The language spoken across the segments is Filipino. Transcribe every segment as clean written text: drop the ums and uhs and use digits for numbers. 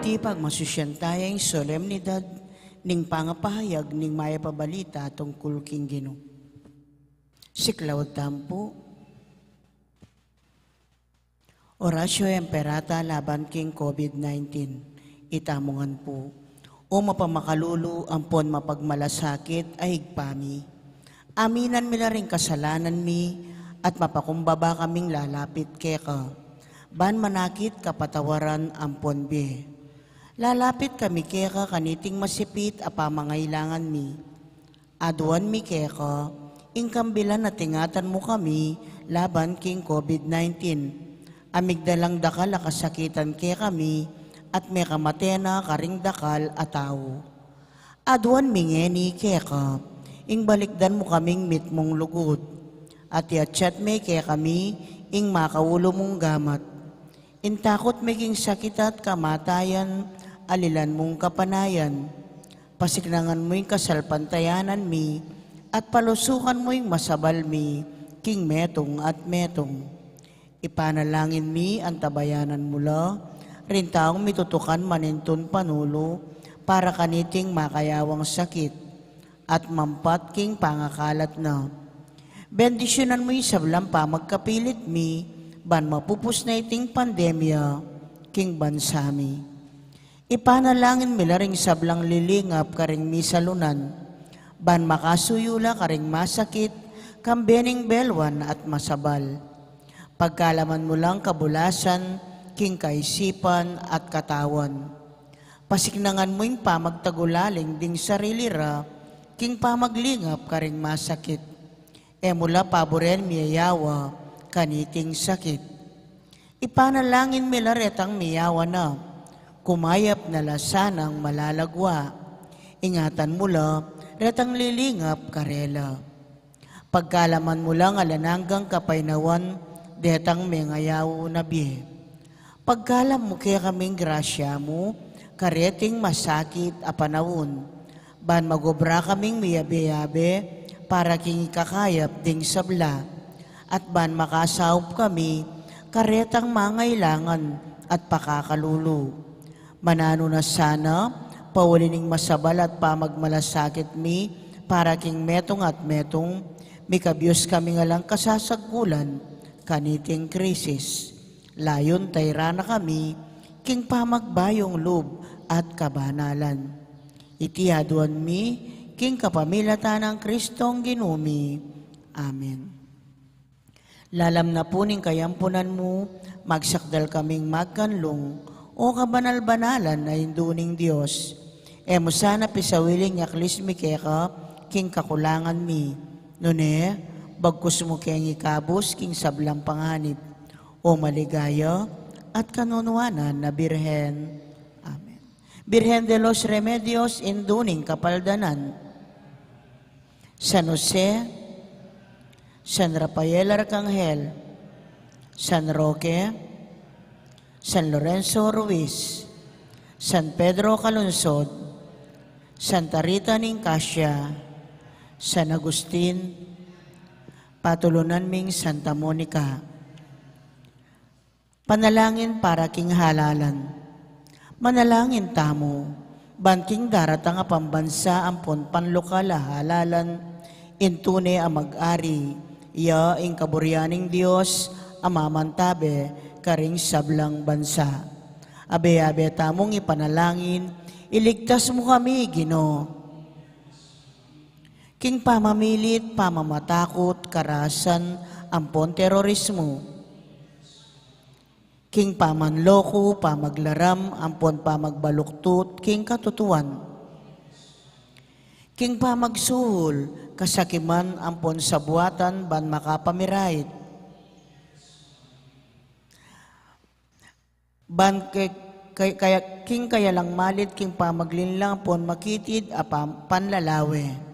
iti pagmasusyantayang solemnidad ning pangapahayag ning maya pabalita tungkol king Ginoo. Siklawag tampo. Orasyo Emperata laban king COVID-19. Itamongan po. O mapamakalulu ampon mapagmalasakit ay higpami. Aminan mi na rin kasalanan mi at mapakumbaba kaming lalapit keka. Ban manakit kapatawaran ampon be. Lalapit kami keka kaniting masipit apamangailangan mi. Aduan mi keka, ingkambilan na tingatan mo kami laban king COVID-19. Amigdalang dakal akasakitan ke kami at may kamatena karing dakal ataw. Aduan mingeni keka, ing balikdan mo kaming mitmong lugod. At yatsyat may ke kami, ing makaulo mong gamat. Intakot meging sakit at kamatayan, alilan mong kapanayan. Pasiknangan mo yung kasalpantayanan mi, at palusukan mo yung masabal mi, king metong at metong. Ipanalangin mi ang tabayanan mula, rin taong mitutukan maninton panulo, para kaniting makayawang sakit, at mampat king pangakalat na. Bendisyonan mo yung sablang pa magkapilit mi, ban mapupus na iting pandemya, king bansami. Ipanalangin mi laring sablang lilingap karing mi salunan, ban makasuyula karing masakit, kambening belwan at masabal. Pagkalaman mo lang kabulasan, king kaisipan at katawan. Pasiknangan mo yung pamagtagulaling ding sarili ra, king pamaglingap karing masakit. Mula paboren miyayawa, kaniting sakit. Ipanalangin mi laretang miyawa na, kumayap na lasanang malalagwa. Ingatan mo la, retang lilingap karela. Pagkalaman mo lang alananggang kapaynawan, detang mengayaw na biye. Pagkalam mo kaya kaming grasya mo, kareting masakit a panawon. Ban magobra kaming miyabe-yabe, para king ikakayap ding sabla. At ban makasaup kami, karetang mangailangan at pakakalulu. Manano na sana, paulining masabal at pamagmalasakit mi, para king metong at metong, mikabiyos kami nga lang kasasagkulan, kaniting krisis. Layon tayra na kami, king pamagbayong loob at kabanalan. Itihaduan mi, king kapamilatan ng Kristong Ginumi. Amen. Lalam na po ning kayampunan mo, magsakdal kaming magkanlong, o kabanal-banalan na induning Diyos. Mo sana pisawiling yaklis mi keka, king kakulangan mi. Nune, bagkus mo keng ikabos, king sablang panganib, o maligaya at kanunuanan na Birhen. Amen. Birhen de los Remedios, induning kapaldanan. San Jose, San Rafael Arcangel, San Roque, San Lorenzo Ruiz, San Pedro Calungsod, Santa Rita Nicasia, San Agustin, patulunan ming Santa Monica. Panalangin para king halalan. Manalangin tamo, banting daratang a pambansa ampon panlokal halalan, intune a mag-ari, iya ing kaburyaning Diyos, amamantabe, karing sablang bansa. Abe-abe tamong ipanalangin, iligtas mo kami, Ginoo. King pamamilit, pamamatakot, karasan, ampon terorismo. King pamanloko, pamaglaram, ampon pamagbaluktot, king katutuan. King pamagsuhol, kasakiman, ampon sabuatan, ban makapamirait. Ban king kaya lang malit, king pamaglinlang, ampon makitid, apam panlalawe.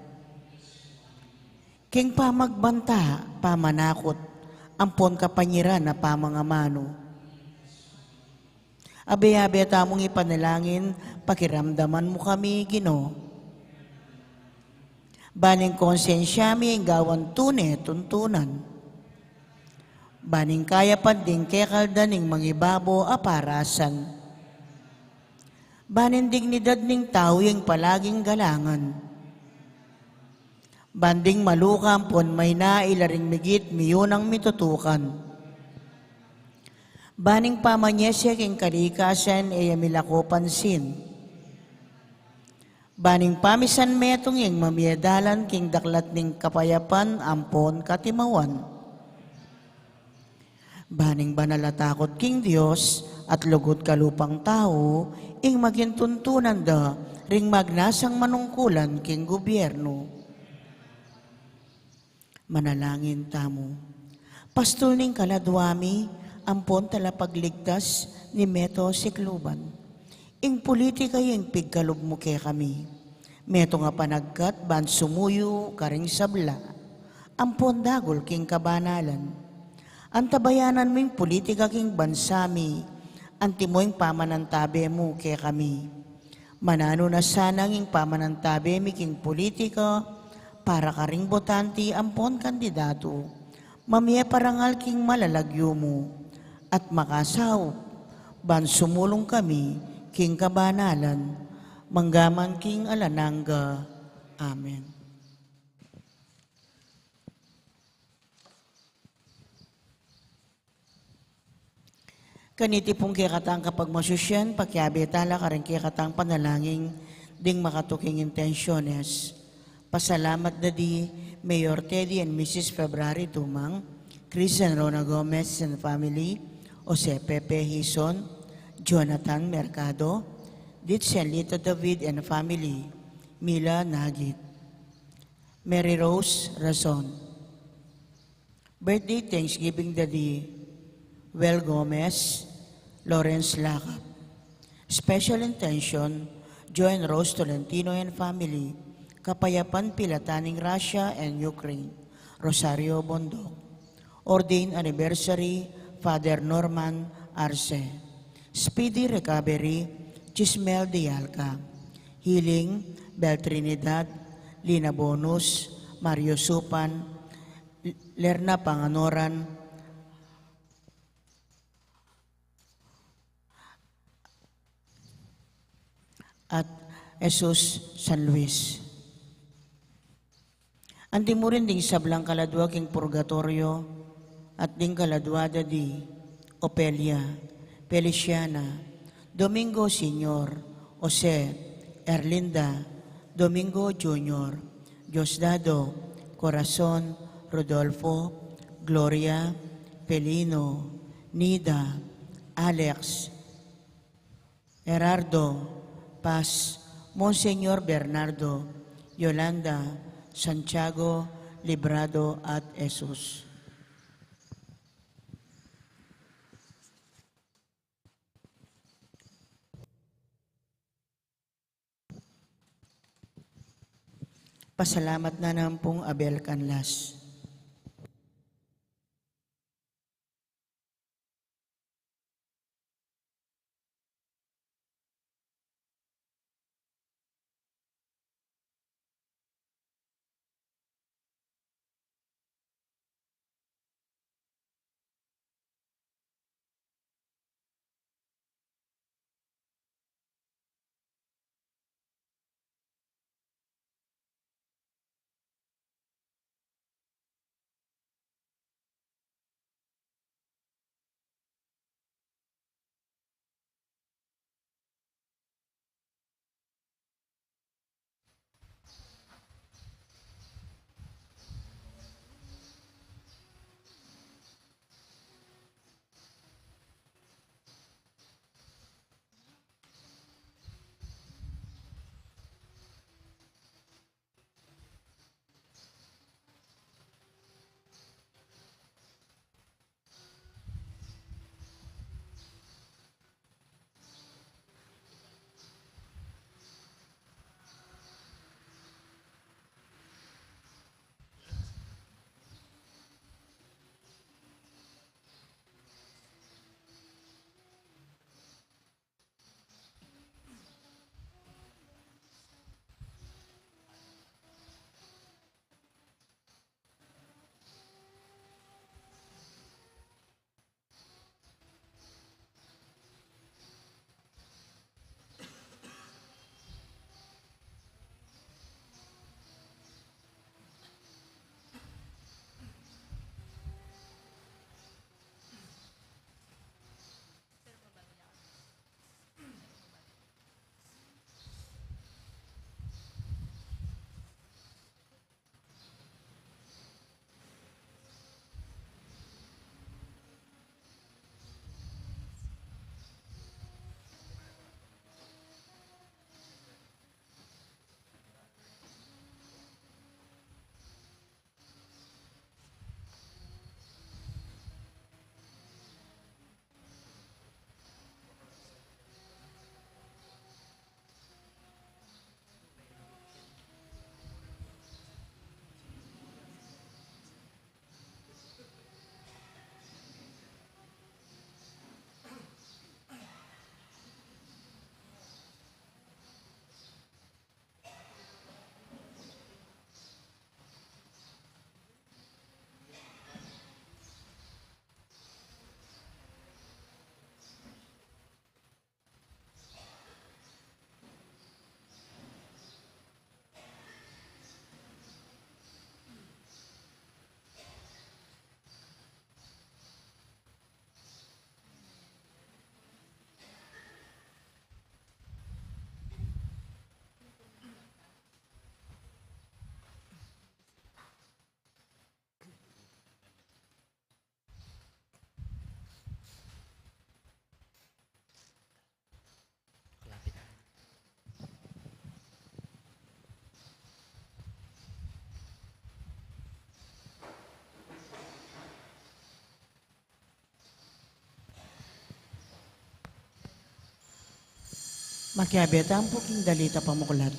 King pamagbanta, pamanakot, ampon kapanyiran na pamangamano. Abe-abe tamong ipanalangin, pakiramdaman mo kami, Ginoo. Baning konsensya mi, gawan tune, tuntunan. Baning kaya pa ding kekaldaning mangibabo aparasan. Banin dignidad ning tao yung palaging galangan. Banding malukam pon may nailaring migit miyunang mitutukan. Baning pamanyesya king kalikasan e milako pansin. Baning pamisan metong yung mamiedalan king daklat ning kapayapan ampon katimawan. Baning banalatakot king Diyos at lugod kalupang tao, ing magintuntunan da ring magnasang manungkulan king gobyerno. Manalangin tamo. Pastol ning kaladwami, ampon talapagligtas ni Meto Sikluban. Ing politika yung pigkalub mo kay kami. Meto nga panagkat ban sumuyo karing sabla. Ampon dagol king kabanalan. Antabayanan mo yung politika king bansami. Antimo yung pamanantabe mo kay kami. Manano na sanang yung pamanantabe mi king politika para karing botante ampon kandidato. Mamiya parangal king malalagyo mo at makasaw. Ban sumulong kami king kabanalan. Manggaman king alananga. Amen. Kaniti pong kikatang kapag masusyan, pagkiabi tala karing kikatang panalangin, ding makatuking intensyones. Pasalamat na di Mayor Teddy and Mrs. February Tumang, Chris and Rona Gomez and family, Jose Pepe Hison, Jonathan Mercado, Ditch and Lito David and family, Mila Nagit, Mary Rose Razon. Birthday Thanksgiving Daddy Well Gomez, Lawrence Lacap. Special intention, Joan Rose Tolentino and family, Kapayapan Pilataning Russia and Ukraine, Rosario Bondok. Ordained Anniversary, Father Norman Arce. Speedy Recovery, Chismel Dialca. Healing, Bel Trinidad, Lina Bonus, Mario Supan, Lerna Panganoran, at Jesus San Luis. Andi mo rin ding sablang kaladwa king purgatorio at ding kaladwada di Opelia, Feliciana, Domingo Senior, Jose, Erlinda, Domingo Junior, Diosdado, Corazon, Rodolfo, Gloria, Pelino, Nida, Alex, Gerardo, Paz, Monseñor Bernardo, Yolanda, Santiago, Librado at Jesus. Pasalamat na naman pong Abel Canlas. Makiabeta ang puking dalita pamuklat.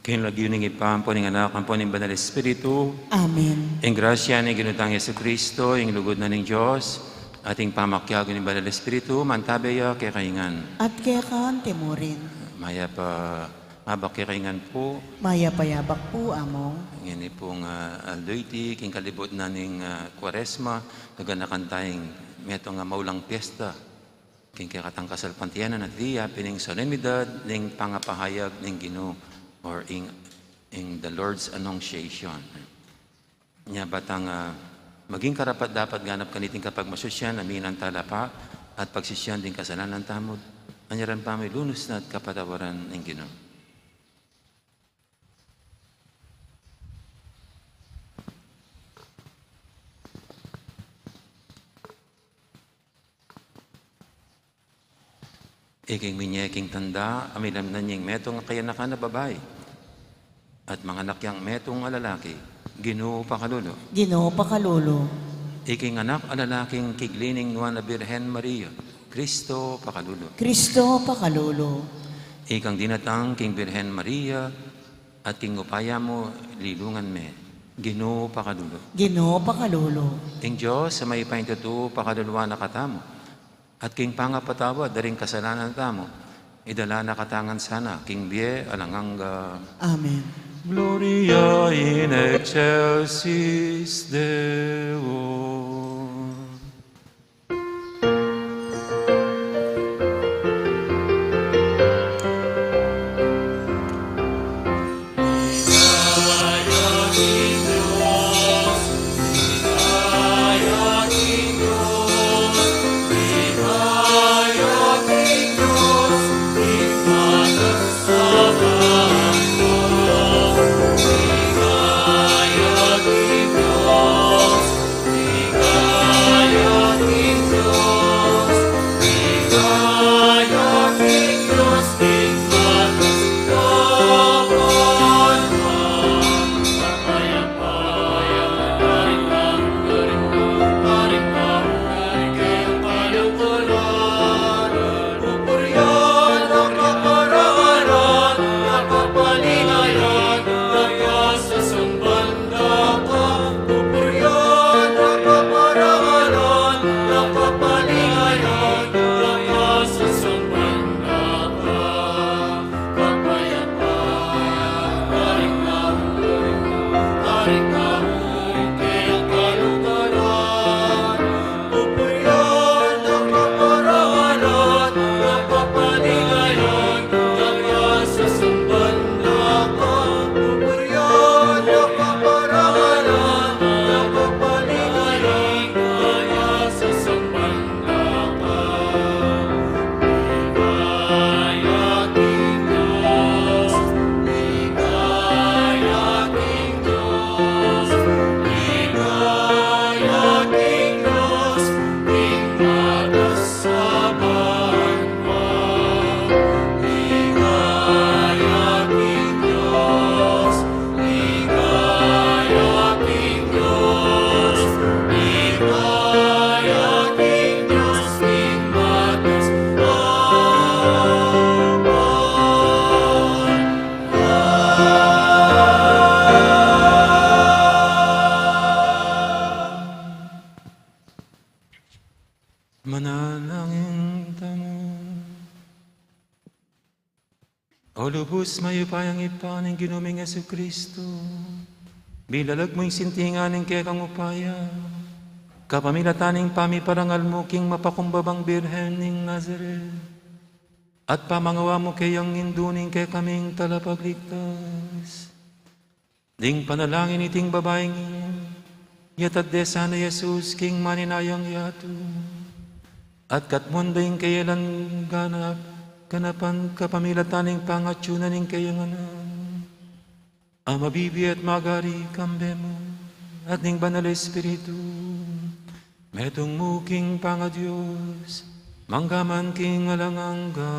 Kinlagyuning ipampo ng anak ang po ng Banal Espiritu, Amen. ang grasya ni Ginutang Yesu Kristo, ang lugod na ng Diyos, ating pamakyago ng Banal Espiritu, mantabaya kay kaingan. At kaya kaan temurin, Maya pa mabak kay kaingan po, maya payabak po among, ngayon pong aldoyti, king kalibot na ng Kwaresma, naganakan tayong meto nga maulang piyesta, king kakatang kasalpantiyanan at diya, pining solemnidad, ning pangapahayag ng Ginoo, or in the Lord's Annunciation. Nya batang maging karapat dapat ganap kaniting kapag masusyan, aminan talapa, at pagsisyan din kasalanan tamod. Anyaran pa may lunos na at kapatawaran ng Ginoo. Iking minyeking tanda, amilam na niyang metong kayanakan na babae, at mga nakyang metong alalaki, Ginoo pakalulo. Ginoo pakalolo, Iking anak alalaking kiglining nuwan na Birhen Maria, Kristo pakalulo. Kristo pakalolo, Ikang dinatang king Birhen Maria, at king upaya mo lilungan me, Ginoo pakalulo. Ginoo pakalolo, Ing Diyos sa may paintutu pakaluluwa na katamo, at king pangapatawa daring kasalanan tamo, idala na katangan sana, king biye alanganga. Amen. Gloria in excelsis Deo. Manalangin tamo. O lubos mayupayang ipaning ginuming Yesu Kristo. Bilalag mo'y sintinganing kaya kang upaya. Kapamilataning pamiparangal mo king mapakumbabang birhen ning Nazaret. At pamangawa mo kayang induning kaya kaming talapagligtas. Ding panalangin iting babaeng iyan. Yatad de sana Jesus king maninayang yato. At katmundaing kayalan ganap, kanapan kapamilataning pangatyunan ning kayang anak. Amabibi at magari kambe mo, at ning banal Espiritu, metong muking pangadiyos, manggaman king alangangga.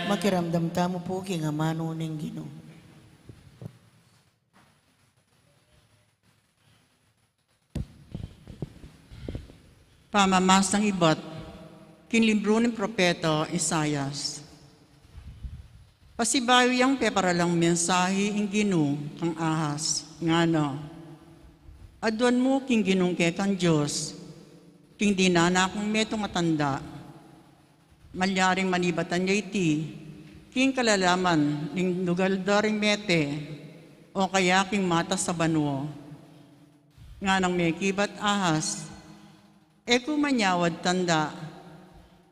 Makiramdam tamo po king amano ning Ginoo. Pamamas ng iba't kinlibro ng propeta Isayas. Pasibayo yang peparalang mensahe ing Ginoo kang ahas, ngano. Adwan mo king Ginong ke kang Diyos, king dinana kong metong atanda. Malyaring manibatan niya iti, king kalalaman ning nugaldaring mete, o kaya king mata sa banwo. Nga nang may kibat ahas, e kumanyawad tanda,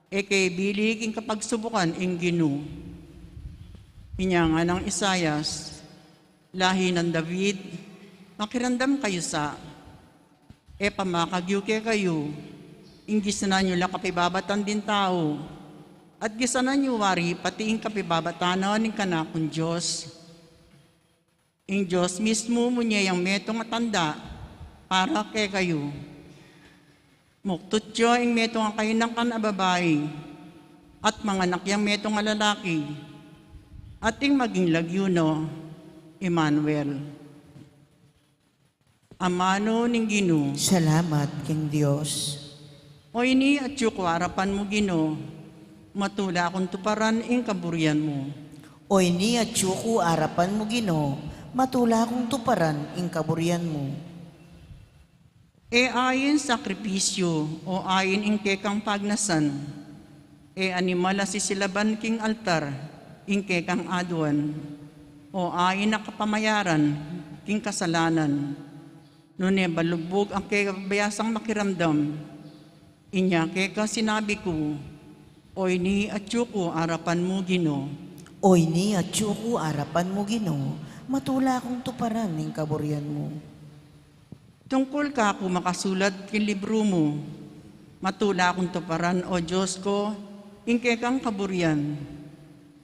e kay bilig ing kapagsubukan ing Ginoo. Inya nga ng Isayas, lahi ng David, makirandam kayo sa, e pamakagyo ke kayo, ing gisanan nyo lang kapibabatan din tao, at gisanan nyo wari pati ing kapibabatanan ng kanakong Diyos. Ing Diyos mismo mo niya yung metong matanda para ke kayo. Muktutyo ing metong ang kayo ng kanababae, at mga anak yung metong lalaki, at ing maging lagyuno, Emmanuel. Amano ning Ginoo, Salamat king Diyos. o ini at yukwarapan mo Ginoo, matula akong tuparan ing kaburian mo. O ini at yuku arapan mo Ginoo, matula kong tuparan ing kaburian mo. E ayin sakripisyo o ayin ingkekang pagnasan, e animala si silaban king altar, ingkekang aduan, o ayin nakapamayaran, king kasalanan, nune balubog ang kekabayasang makiramdam, inya keka sinabi ko, oy ni atyuko arapan mo Gino, Oy ni at yuko arapan mo Ginoo, matula akong tuparan ning kaburian mo. tungkol ka ako makasulat kin libro mo, matula akong tuparan o Diyos ko, ingkekang kaburian,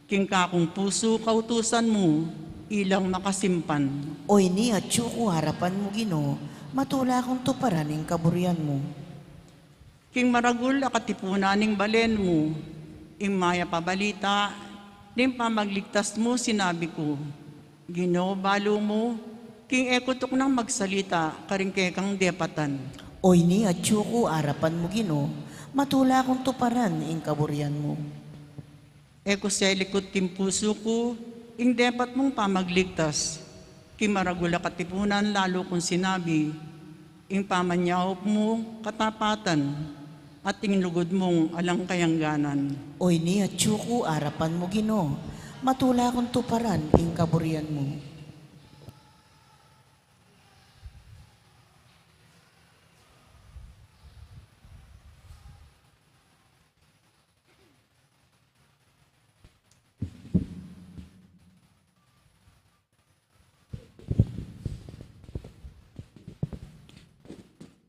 king kakong puso kautusan mo, ilang makasimpan. Oy ni at yuko arapan mo Ginoo, matula akong tuparan ning kaburian mo. King maragul akatipunan ning balen mo, ing maya pabalita, ning pamagligtas mo sinabi ko, Ginoo balo mo, king ekotok ng magsalita, karingkekang depatan. Oy ni at yuko arapan mo Ginoo, matula akong tuparan ing kaburian mo. Eko siya likod king puso ko, ing depat mong pamagligtas, king maragul akatipunan lalo kong sinabi, ing pamanyahop mo katapatan, at ing lugod mong alang kayangganan. Oy ni at yuko arapan mo Ginoo, matula akong tuparan ing kaburian mo.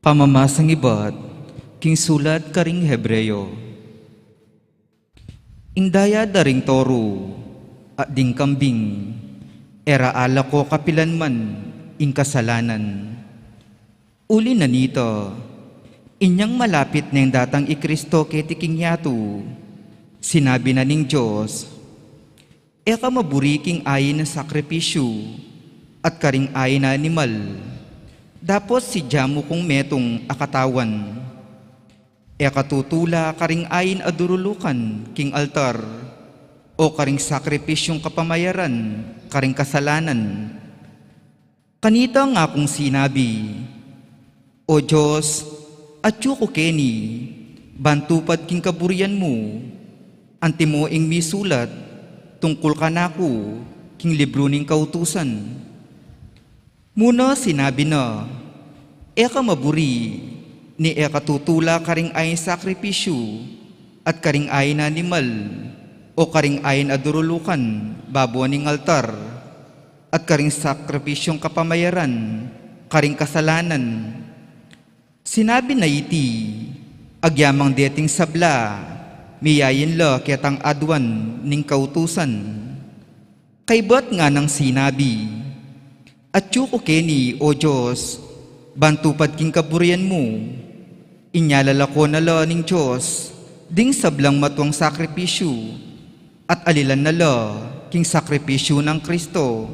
Pamamasang ibat, king sulat karing Hebreyo. Indaya daring toro, at ding kambing, era ala ko kapilan man, ing kasalanan. Uli na nito, inyang malapit na yung datang ikristo ketiking yato, sinabi na ning Diyos, eka maburiking ayin na sakripisyo, at karing ayin na animal, dapos si Jamu kong metong akatawan. E katutula karing ayin adurulukan king altar, o karing sakripisyong kapamayaran, karing kasalanan. Kanita nga kong sinabi, O Diyos, atyo ko keni, bantupad king kaburian mo, antimo ing misulat, tungkol ka nako, king libro ning kautusan. Muna sinabi na, eka maburi, ni eka tutula karing ayin sakripisyo, at karing ayin animal, o karing ayin adurulukan, babuan ning altar, at karing sakripisyong kapamayaran, karing kasalanan. Sinabi na iti, agyamang deting sabla, miyayin la ketang adwan ning kautusan. Kaybat nga nang sinabi, at yuko keni, O Diyos, bantupad king kaburian mo, inyalala ko na la ning Diyos, ding sablang matuang sakripisyo, at alilan na la king sakripisyo ng Kristo.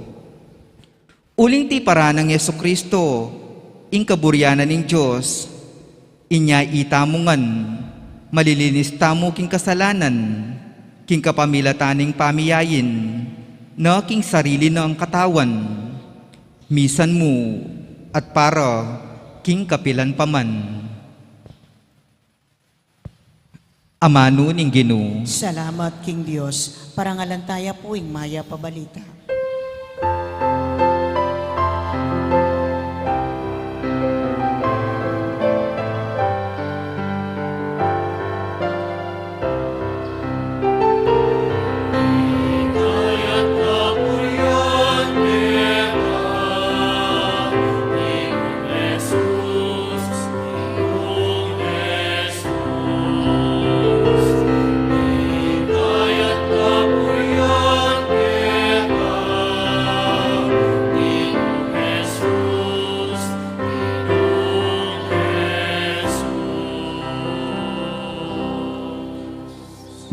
Uling ti para ng Yesu Kristo, ing kaburianan ning Diyos, inya itamungan, malilinis tamo king kasalanan, king kapamilataning pamiyayin, na king sarili na ang katawan, misan mo, at para king kapilan paman. Amano ning Ginoo. Salamat King Dios, parangalantaya po ing maya pabalita.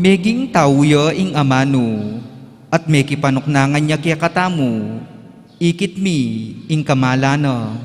Meging tawyo ing amano, at meki panuknangan niya kaya katamu, ikit mi ing kamalana.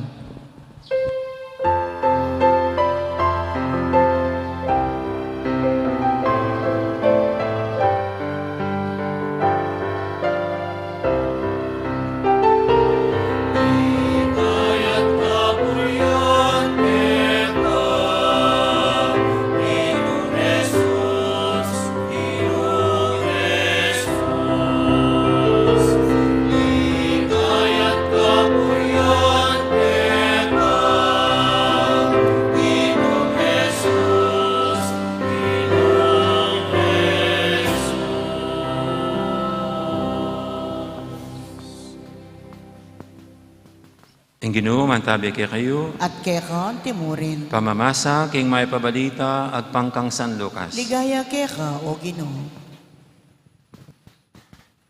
Ang Ginoo mantabi kay kayo, at keka timurin. pamamasa king may pabalita ag pangkang San Lucas. Ligaya keka, o Ginoo.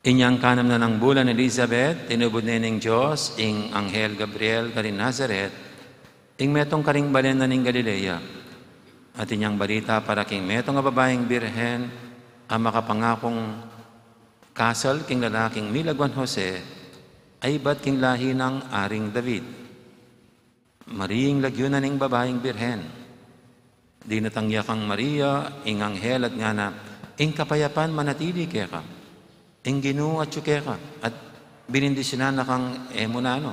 Inyang kanam na ng bulan Elizabeth, tinubod na ng Diyos, ing Anghel Gabriel karin Nazaret, ing metong karing balen na ning Galilea. At inyang balita para king metong nga babaeng birhen, ang makapangakong kasal king lalaking Milagwan Jose, ay ba't king lahi ng Aring David. Mariing lagyo na ning babaeng birhen. Di natangya kang Maria, ing Anghel at nga na, ing kapayapan manatili keka. Ing Ginoo at ka at binindisyonan na kang emunano.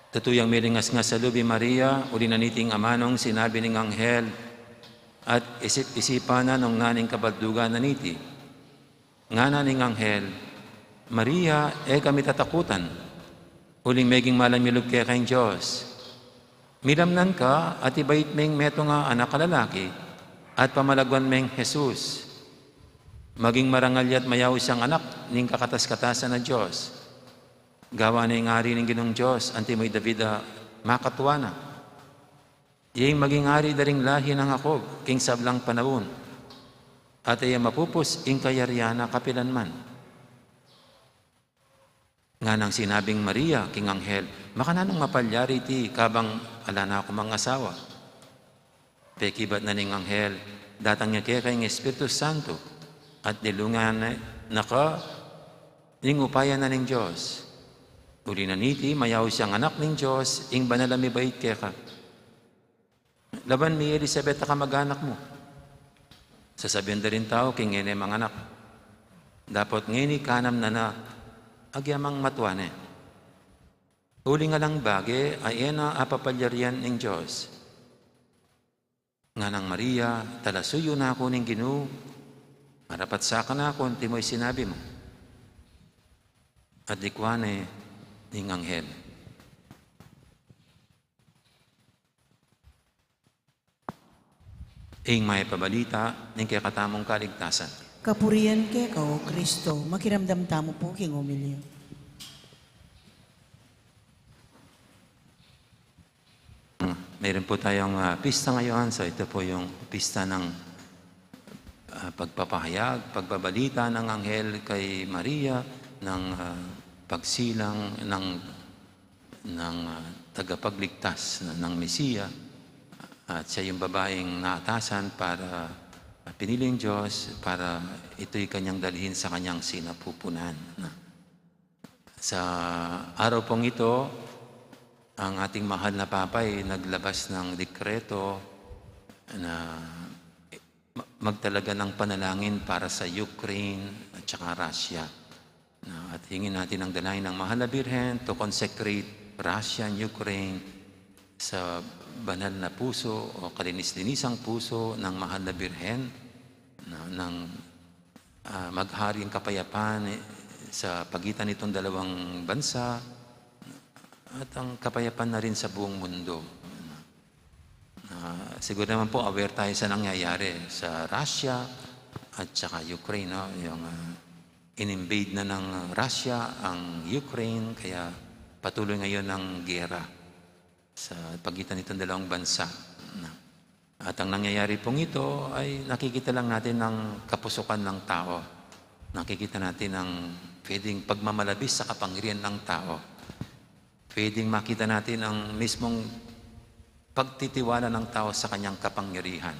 Tatuyang miringas nga sa lubi Maria, uli na niting amanong sinabi ng Anghel, at isip-isipan na nung naning kabaldugan na niti. Nga na ning Anghel, Maria, kami tatakutan. Uling meging malamilog kaya kayong Diyos. Milamnan ka at ibait meng meto nga anak kalalaki at pamalagwan meng Jesus. Maging marangal at mayaw siyang anak ning kakatas-katasan na Diyos. Gawa na yung ari ng Ginong Diyos, antimoy David makatuwa na. Iyang maging ari daring lahi ng Jacob, king sablang panahon. At iyang mapupus, ing kayaryana kapilanman. Nga nang sinabing Maria, king Anghel, makananong mapalyari ti kabang ala na ako mga asawa. Pekibat na ning Anghel, datang niya kaya kayong Espiritu Santo, at nilungan na ka, ning upaya na ning Diyos. Uli na niti, mayaw siyang anak ning Diyos, ing banalami bait kaya ka. Laban mi Elizabeth ka mag-anak mo. Sasabihin na rin tao, king ene mga anak. Dapat ngini kanam na agyamang matuane. Uli nga lang bagay ay ena apapalyarian ng Diyos. Nga nang Maria, talasuyo na ako ng Ginoo, marapat sa ka na ako, timoy sinabi mo. At likwane ng Anghel. Ing may pabalita ng kakatamong kaligtasan. Kapurian keka, o Kristo, makiramdam tamo po king umilyo. Mayroon po tayong pista ngayon. So ito po yung pista ng pagpapahayag, pagbabalita ng Anghel kay Maria, ng pagsilang ng tagapagligtas ng Mesiya. At siya yung babaeng naatasan para piniling Diyos para ito'y kanyang dalhin sa kanyang sinapupunan. Sa araw pong ito, ang ating mahal na Papa ay naglabas ng dekreto na magtalaga ng panalangin para sa Ukraine at saka Russia. At hingin natin ang dalahin ng Mahal na Birhen to consecrate Russia and Ukraine sa banal na puso o kalinis-linisang puso ng Mahal na Birhen ng magharing kapayapaan sa pagitan nitong dalawang bansa at ang kapayapaan na rin sa buong mundo. Siguro naman po aware tayo sa nangyayari sa Russia at saka Ukraine. No? Yung in-invade na ng Russia ang Ukraine, kaya patuloy ngayon ang giyera sa pagitan nitong dalawang bansa. At ang nangyayari pong ito ay nakikita lang natin ng kapusukan ng tao. Nakikita natin ang pwedeng pagmamalabis sa kapangyarihan ng tao. Pwedeng makita natin ang mismong pagtitiwala ng tao sa kanyang kapangyarihan.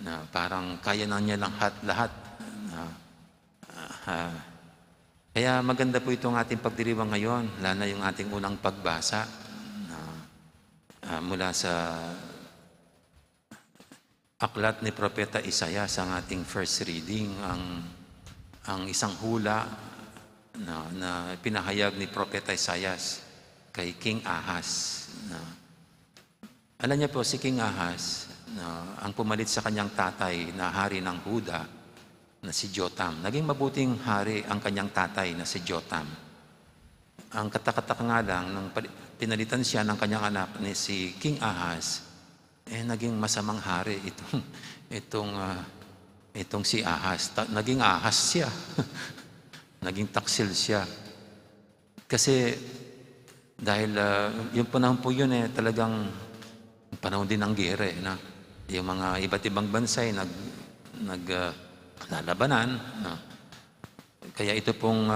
Na parang kaya na niya lang lahat. Kaya maganda po itong ating pagdiriwang ngayon, lalo na yung ating unang pagbasa mula sa aklat ni Propeta Isaias, ang ating first reading, ang isang hula na pinahayag ni Propeta Isaias kay King Ahaz. Alam niya po, si King Ahaz, ang pumalit sa kanyang tatay na hari ng Huda, na si Jotam. Naging mabuting hari ang kanyang tatay na si Jotam. Ang katakataka nga lang, nang pinalitan siya ng kanyang anak ni si King Ahaz, naging masamang hari itong si Ahaz. Naging ahas siya. Naging taksil siya. Kasi Dahil yung panahon po yun talagang panahon din ng giyera na yung mga iba't ibang bansa ay naglalabanan. Kaya ito pong